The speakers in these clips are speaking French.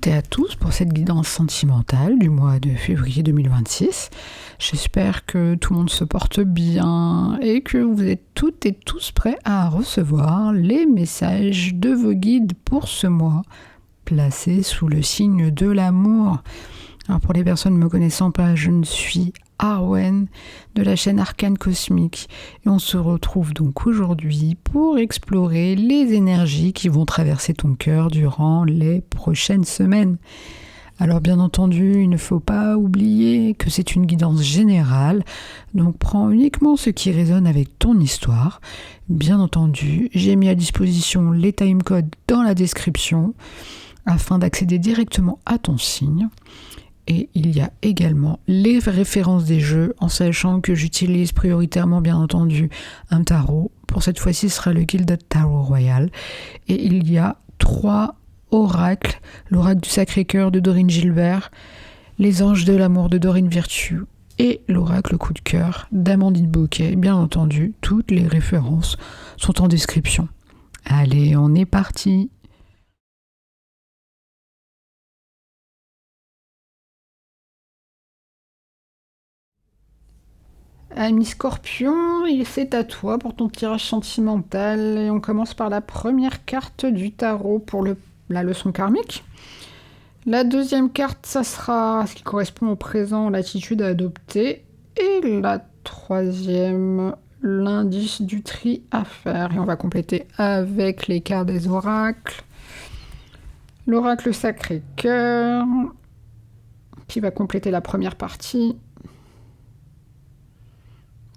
toutes et à tous pour cette guidance sentimentale du mois de février 2026. J'espère que tout le monde se porte bien et que vous êtes toutes et tous prêts à recevoir les messages de vos guides pour ce mois, placés sous le signe de l'amour. Alors pour les personnes ne me connaissant pas, je ne suis Arwen de la chaîne Arcane Cosmique et on se retrouve donc aujourd'hui pour explorer les énergies qui vont traverser ton cœur durant les prochaines semaines. Alors bien entendu, il ne faut pas oublier que c'est une guidance générale, donc prends uniquement ce qui résonne avec ton histoire. Bien entendu, j'ai mis à disposition les timecodes dans la description afin d'accéder directement à ton signe. Et il y a également les références des jeux, en sachant que j'utilise prioritairement, bien entendu, un tarot. Pour cette fois-ci, ce sera le Gilded Tarot Royal. Et il y a 3 oracles. L'oracle du Sacré-Cœur de Dorine Gilbert, les anges de l'amour de Dorine Virtue et l'oracle coup de cœur d'Amandine Bouquet. Bien entendu, toutes les références sont en description. Allez, on est parti! Ami Scorpion, c'est à toi pour ton tirage sentimental et on commence par la première carte du tarot pour la leçon karmique. La deuxième carte, ça sera ce qui correspond au présent, l'attitude à adopter, et la troisième, l'indice du tri à faire. Et on va compléter avec les cartes des oracles. L'oracle Sacré-Cœur, qui va compléter la première partie.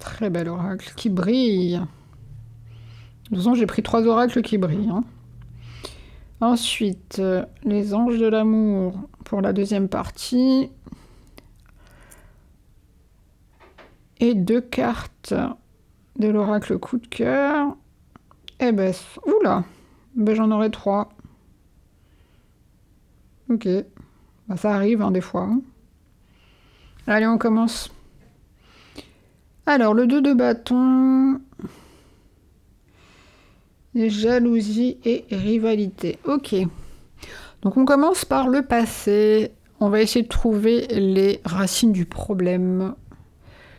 Très bel oracle qui brille. De toute façon, j'ai pris 3 oracles qui brillent. Ensuite, les anges de l'amour pour la deuxième partie. Et 2 cartes de l'oracle coup de cœur. Eh ben, oula, ben, j'en aurai 3. Ok, ben, ça arrive des fois. Allez, on commence. Alors, le 2 de bâton, jalousie et rivalité. Ok. Donc, on commence par le passé. On va essayer de trouver les racines du problème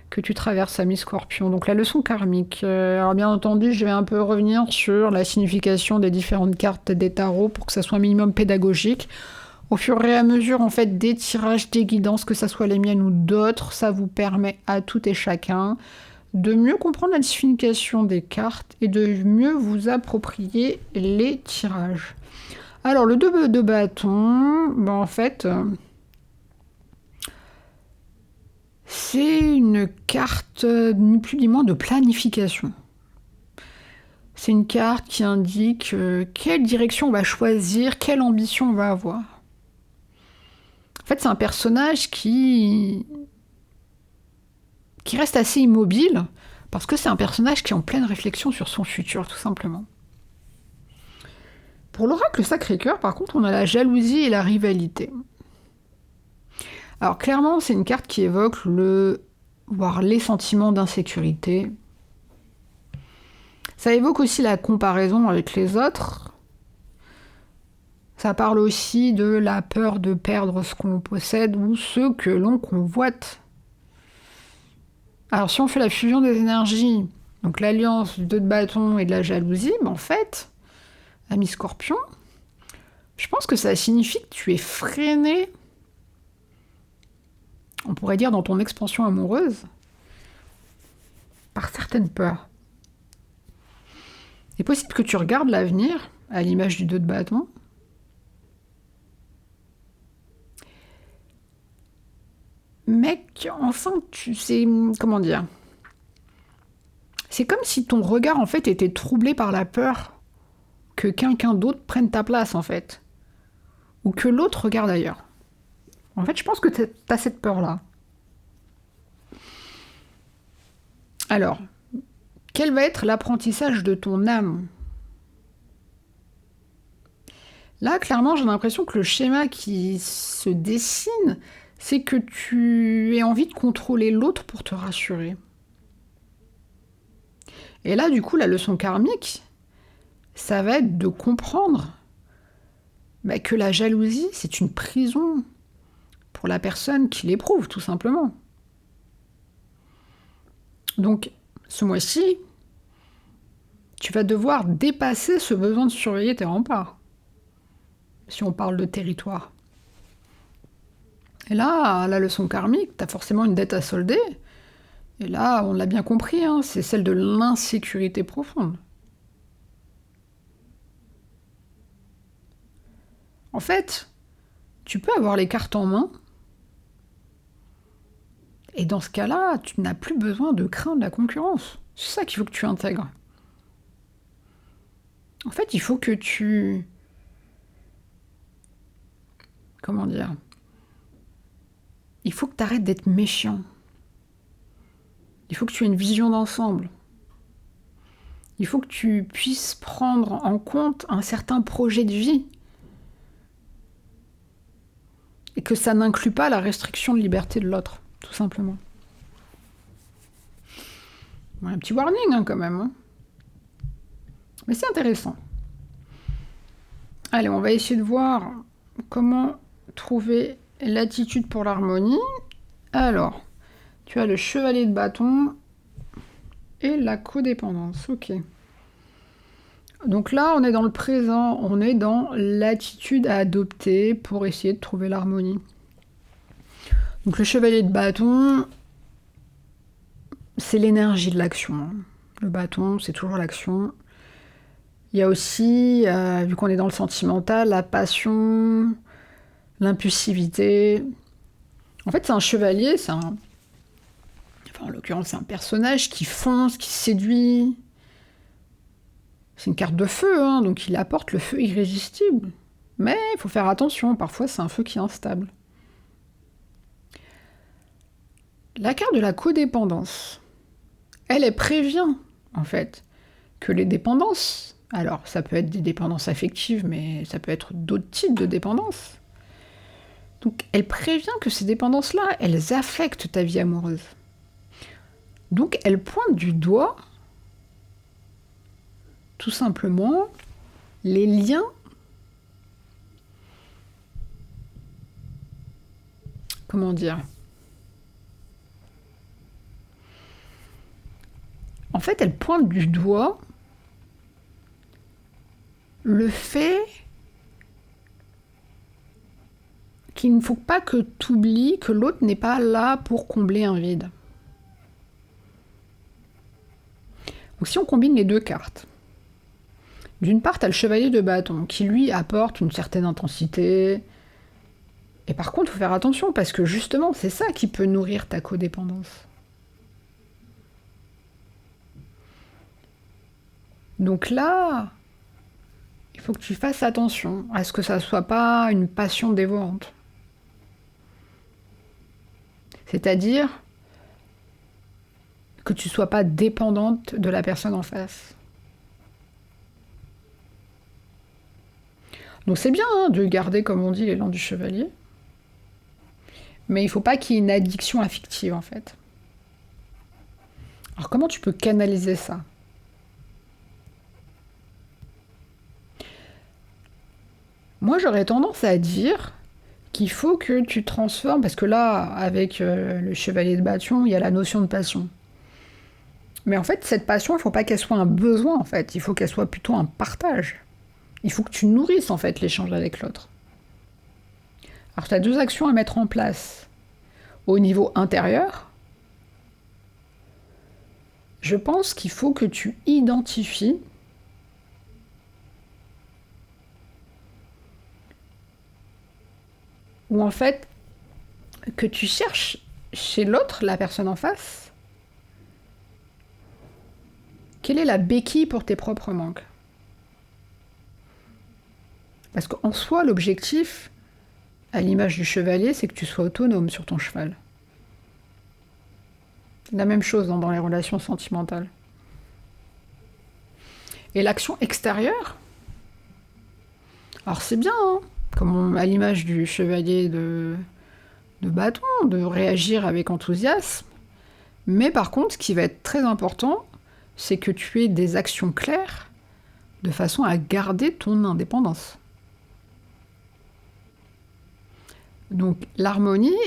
que tu traverses, ami Scorpion. Donc, la leçon karmique. Alors, bien entendu, je vais un peu revenir sur la signification des différentes cartes des tarots pour que ça soit un minimum pédagogique. Au fur et à mesure, en fait, des tirages, des guidances, que ça soit les miennes ou d'autres, ça vous permet à tout et chacun de mieux comprendre la signification des cartes et de mieux vous approprier les tirages. Alors, le 2 de bâton, en fait, c'est une carte, ni plus ni moins, de planification. C'est une carte qui indique quelle direction on va choisir, quelle ambition on va avoir. En fait, c'est un personnage qui reste assez immobile, parce que c'est un personnage qui est en pleine réflexion sur son futur, tout simplement. Pour l'oracle Sacré-Cœur, par contre, on a la jalousie et la rivalité. Alors, clairement, c'est une carte qui évoque voire les sentiments d'insécurité. Ça évoque aussi la comparaison avec les autres. Ça parle aussi de la peur de perdre ce qu'on possède ou ce que l'on convoite. Alors si on fait la fusion des énergies, donc l'alliance du 2 de bâton et de la jalousie, en fait, ami Scorpion, je pense que ça signifie que tu es freiné, on pourrait dire dans ton expansion amoureuse, par certaines peurs. Il est possible que tu regardes l'avenir, à l'image du 2 de bâton, mec, enfin, tu sais, comment dire, c'est comme si ton regard, en fait, était troublé par la peur que quelqu'un d'autre prenne ta place, en fait. Ou que l'autre regarde ailleurs. En fait, je pense que t'as cette peur-là. Alors, quel va être l'apprentissage de ton âme ? Là, clairement, j'ai l'impression que le schéma qui se dessine, c'est que tu aies envie de contrôler l'autre pour te rassurer. Et là, du coup, la leçon karmique, ça va être de comprendre que la jalousie, c'est une prison pour la personne qui l'éprouve, tout simplement. Donc, ce mois-ci, tu vas devoir dépasser ce besoin de surveiller tes remparts, si on parle de territoire. Et là, la leçon karmique, tu as forcément une dette à solder. Et là, on l'a bien compris, hein, c'est celle de l'insécurité profonde. En fait, tu peux avoir les cartes en main, et dans ce cas-là, tu n'as plus besoin de craindre la concurrence. C'est ça qu'il faut que tu intègres. En fait, il faut que tu... Comment dire ? Il faut que tu arrêtes d'être méfiant. Il faut que tu aies une vision d'ensemble. Il faut que tu puisses prendre en compte un certain projet de vie. Et que ça n'inclut pas la restriction de liberté de l'autre, tout simplement. Bon, un petit warning, hein, quand même. Hein. Mais c'est intéressant. Allez, on va essayer de voir comment trouver l'attitude pour l'harmonie. Alors, tu as le chevalier de bâton et la codépendance. Ok. Donc là, on est dans le présent, on est dans l'attitude à adopter pour essayer de trouver l'harmonie. Donc le chevalier de bâton, c'est l'énergie de l'action. Le bâton, c'est toujours l'action. Il y a aussi, vu qu'on est dans le sentimental, la passion, l'impulsivité. En fait, c'est un chevalier, en l'occurrence, c'est un personnage qui fonce, qui séduit. C'est une carte de feu, hein, donc il apporte le feu irrésistible. Mais il faut faire attention, parfois c'est un feu qui est instable. La carte de la codépendance, elle prévient, en fait, que les dépendances, alors ça peut être des dépendances affectives, mais ça peut être d'autres types de dépendances. Donc elle prévient que ces dépendances-là, elles affectent ta vie amoureuse. Donc elle pointe du doigt tout simplement les liens comment dire en fait elle pointe du doigt le fait qu'il ne faut pas que tu oublies que l'autre n'est pas là pour combler un vide. Donc si on combine les deux cartes, d'une part, tu as le chevalier de bâton qui, lui, apporte une certaine intensité. Et par contre, il faut faire attention parce que justement, c'est ça qui peut nourrir ta codépendance. Donc là, il faut que tu fasses attention à ce que ça ne soit pas une passion dévorante. C'est-à-dire que tu ne sois pas dépendante de la personne en face. Donc c'est bien hein, de garder, comme on dit, l'élan du chevalier. Mais il ne faut pas qu'il y ait une addiction affective, en fait. Alors comment tu peux canaliser ça ? Moi, j'aurais tendance à dire qu'il faut que tu transformes, parce que là, avec le chevalier de bâton, il y a la notion de passion. Mais en fait, cette passion, il ne faut pas qu'elle soit un besoin, en fait. Il faut qu'elle soit plutôt un partage. Il faut que tu nourrisses en fait l'échange avec l'autre. Alors tu as deux actions à mettre en place. Au niveau intérieur, je pense qu'il faut que tu identifies ou en fait que tu cherches chez l'autre, la personne en face, quelle est la béquille pour tes propres manques. Parce qu'en soi, l'objectif, à l'image du chevalier, c'est que tu sois autonome sur ton cheval. La même chose dans les relations sentimentales. Et l'action extérieure, alors c'est bien, hein, comme à l'image du chevalier de bâton, de réagir avec enthousiasme. Mais par contre, ce qui va être très important, c'est que tu aies des actions claires de façon à garder ton indépendance. Donc l'harmonie,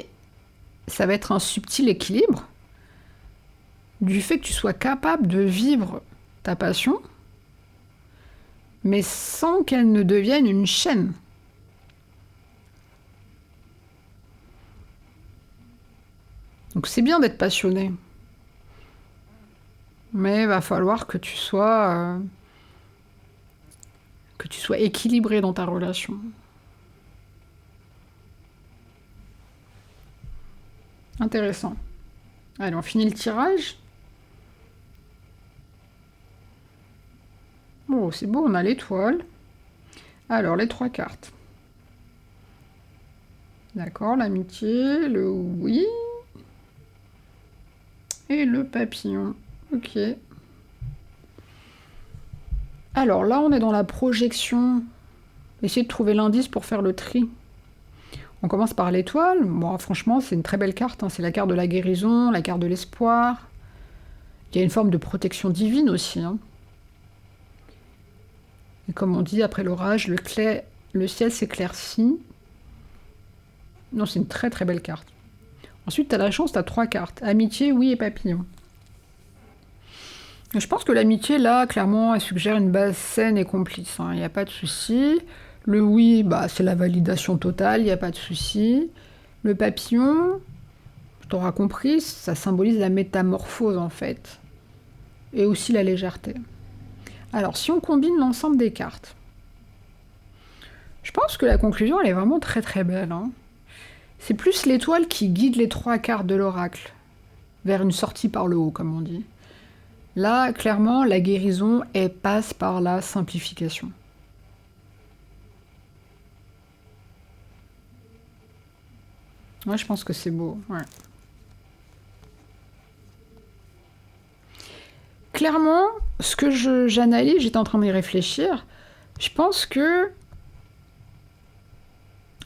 ça va être un subtil équilibre du fait que tu sois capable de vivre ta passion, mais sans qu'elle ne devienne une chaîne. Donc c'est bien d'être passionné, mais il va falloir que tu sois équilibré dans ta relation. Intéressant. Allez, on finit le tirage. Bon, c'est beau, on a l'étoile. Alors, les 3 cartes. D'accord, l'amitié, le oui. Et le papillon. Ok. Alors là, on est dans la projection. Essayez de trouver l'indice pour faire le tri. On commence par l'étoile. Bon, franchement, c'est une très belle carte. Hein. C'est la carte de la guérison, la carte de l'espoir. Il y a une forme de protection divine aussi. Hein. Et comme on dit, après l'orage, le ciel s'éclaircit. Non, c'est une très très belle carte. Ensuite, tu as la chance, tu as 3 cartes. Amitié, oui et papillon. Je pense que l'amitié, là, clairement, elle suggère une base saine et complice. Il n'y a pas de souci. Le oui, bah, c'est la validation totale, il n'y a pas de souci. Le papillon, tu auras compris, ça symbolise la métamorphose, en fait. Et aussi la légèreté. Alors, si on combine l'ensemble des cartes, je pense que la conclusion, elle est vraiment très très belle. Hein. C'est plus l'étoile qui guide les 3 cartes de l'oracle, vers une sortie par le haut, comme on dit. Là, clairement, la guérison, elle passe par la simplification. Moi, je pense que c'est beau. Ouais. Clairement, ce que j'analyse, j'étais en train d'y réfléchir, je pense que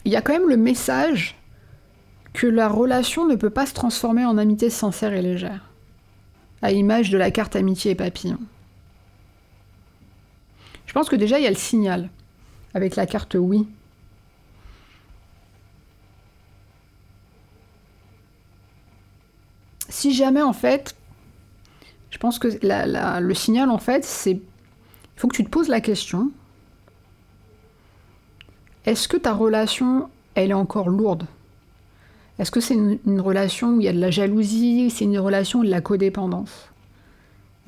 il y a quand même le message que la relation ne peut pas se transformer en amitié sincère et légère, à l'image de la carte amitié et papillon. Je pense que déjà, il y a le signal, avec la carte oui. Si jamais, en fait, je pense que le signal, en fait, c'est... Il faut que tu te poses la question. Est-ce que ta relation, elle est encore lourde ? Est-ce que c'est une relation où il y a de la jalousie ? C'est une relation où il y a de la codépendance ?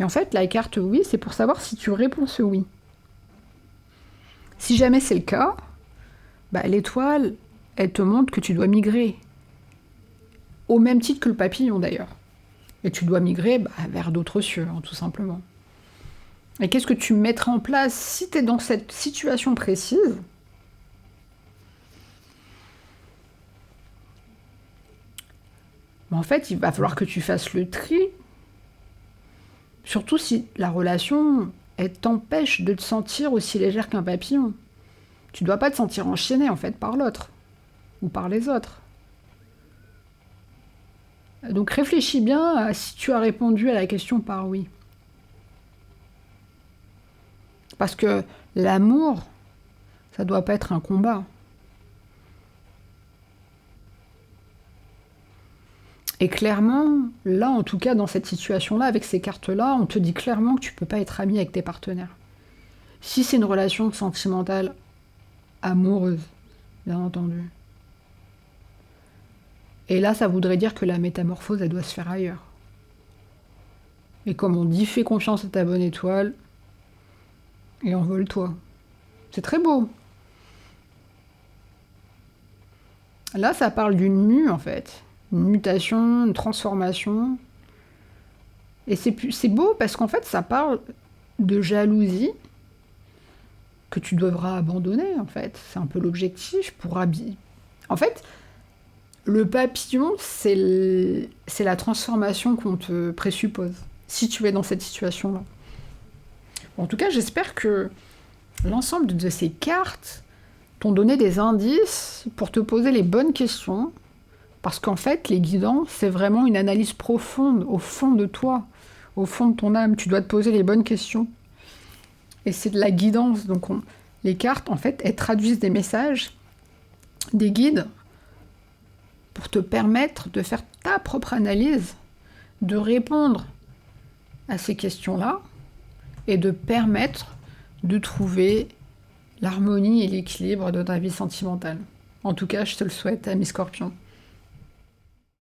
Et en fait, la carte oui, c'est pour savoir si tu réponds ce oui. Si jamais c'est le cas, bah, l'étoile, elle te montre que tu dois migrer. Au même titre que le papillon, d'ailleurs. Et tu dois migrer vers d'autres cieux, hein, tout simplement. Et qu'est-ce que tu mettras en place si tu es dans cette situation précise ? En fait, il va falloir que tu fasses le tri. Surtout si la relation, elle t'empêche de te sentir aussi légère qu'un papillon. Tu ne dois pas te sentir enchaîné, en fait, par l'autre. Ou par les autres. Donc réfléchis bien à si tu as répondu à la question par oui. Parce que l'amour, ça ne doit pas être un combat. Et clairement, là, en tout cas, dans cette situation-là, avec ces cartes-là, on te dit clairement que tu ne peux pas être ami avec tes partenaires. Si c'est une relation sentimentale, amoureuse, bien entendu. Et là, ça voudrait dire que la métamorphose, elle doit se faire ailleurs. Et comme on dit, fais confiance à ta bonne étoile et envole-toi. C'est très beau. Là, ça parle d'une mue, en fait. Une mutation, une transformation. Et c'est beau parce qu'en fait, ça parle de jalousie que tu devras abandonner, en fait. C'est un peu l'objectif pour habiller. En fait, le papillon, c'est la transformation qu'on te présuppose, si tu es dans cette situation-là. En tout cas, j'espère que l'ensemble de ces cartes t'ont donné des indices pour te poser les bonnes questions, parce qu'en fait, les guidants, c'est vraiment une analyse profonde, au fond de toi, au fond de ton âme. Tu dois te poser les bonnes questions. Et c'est de la guidance. Donc les cartes, en fait, elles traduisent des messages, des guides, pour te permettre de faire ta propre analyse, de répondre à ces questions-là et de permettre de trouver l'harmonie et l'équilibre de ta vie sentimentale. En tout cas, je te le souhaite, ami Scorpion.